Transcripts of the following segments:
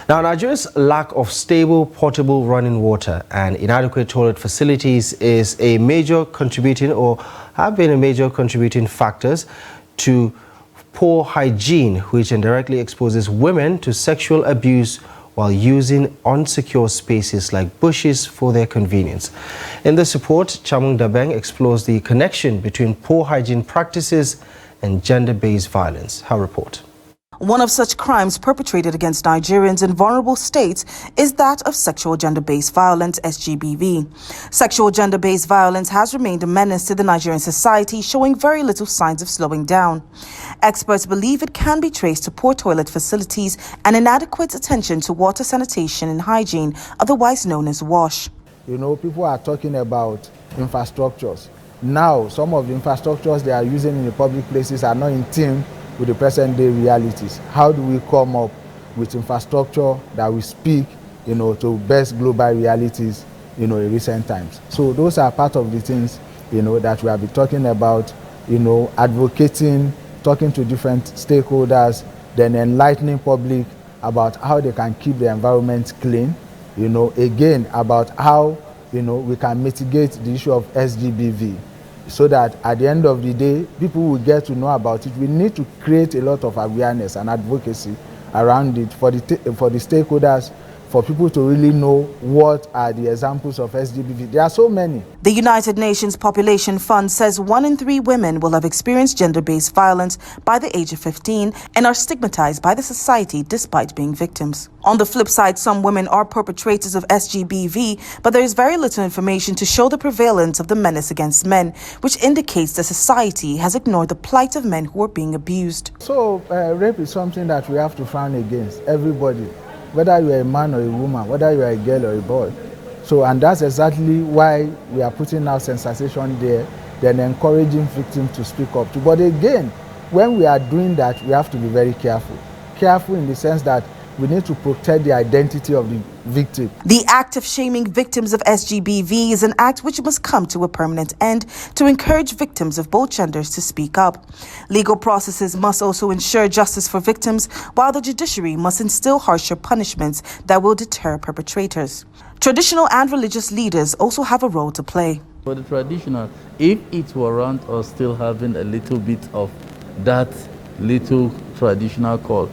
Now, Nigeria's lack of stable, portable running water and inadequate toilet facilities is a major contributing or have been a major contributing factors to poor hygiene, which indirectly exposes women to sexual abuse while using unsecure spaces like bushes for their convenience. In this report, Chamun Dabeng explores the connection between poor hygiene practices and gender-based violence. Her report. One of such crimes perpetrated against Nigerians in vulnerable states is that of sexual gender-based violence, SGBV. Sexual gender-based violence has remained a menace to the Nigerian society, showing very little signs of slowing down. Experts believe it can be traced to poor toilet facilities and inadequate attention to water, sanitation and hygiene, otherwise known as WASH. You know, people are talking about infrastructures. Now, some of the infrastructures they are using in the public places are not in tune with the present day realities. How do we come up with infrastructure that will speak, to best global realities, in recent times? So those are part of the things, that we have been talking about, advocating, talking to different stakeholders, then enlightening public about how they can keep the environment clean, again, about how, we can mitigate the issue of SGBV. So that at the end of the day, people will get to know about it. We need to create a lot of awareness and advocacy around it for the stakeholders, for people to really know what are the examples of SGBV. There are so many. The United Nations Population Fund says 1 in 3 women will have experienced gender-based violence by the age of 15 and are stigmatized by the society despite being victims. On the flip side, some women are perpetrators of SGBV, but there is very little information to show the prevalence of the menace against men, which indicates that society has ignored the plight of men who are being abused. So rape is something that we have to frown against, everybody. Whether you are a man or a woman, whether you are a girl or a boy. So, and that's exactly why we are putting out sensation there, then encouraging victims to speak up. But again, when we are doing that, we have to be very careful. Careful in the sense that we need to protect the identity of the victim. The act of shaming victims of SGBV is an act which must come to a permanent end to encourage victims of both genders to speak up. Legal processes must also ensure justice for victims, while the judiciary must instill harsher punishments that will deter perpetrators. Traditional and religious leaders also have a role to play. For the traditional, if it warrants us still having a little bit of that little traditional call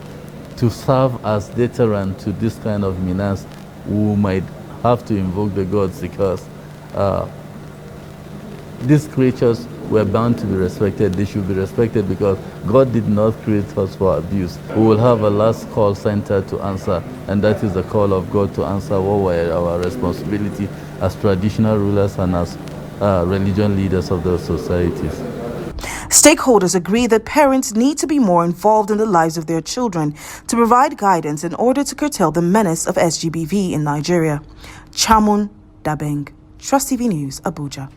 to serve as deterrent to this kind of menace, we might have to invoke the gods, because these creatures were bound to be respected. They should be respected because God did not create us for abuse. We will have a last call center to answer, and that is the call of God to answer what were our responsibility as traditional rulers and as religion leaders of those societies. Stakeholders agree that parents need to be more involved in the lives of their children to provide guidance in order to curtail the menace of SGBV in Nigeria. Chamun, Dabeng, Trust TV News, Abuja.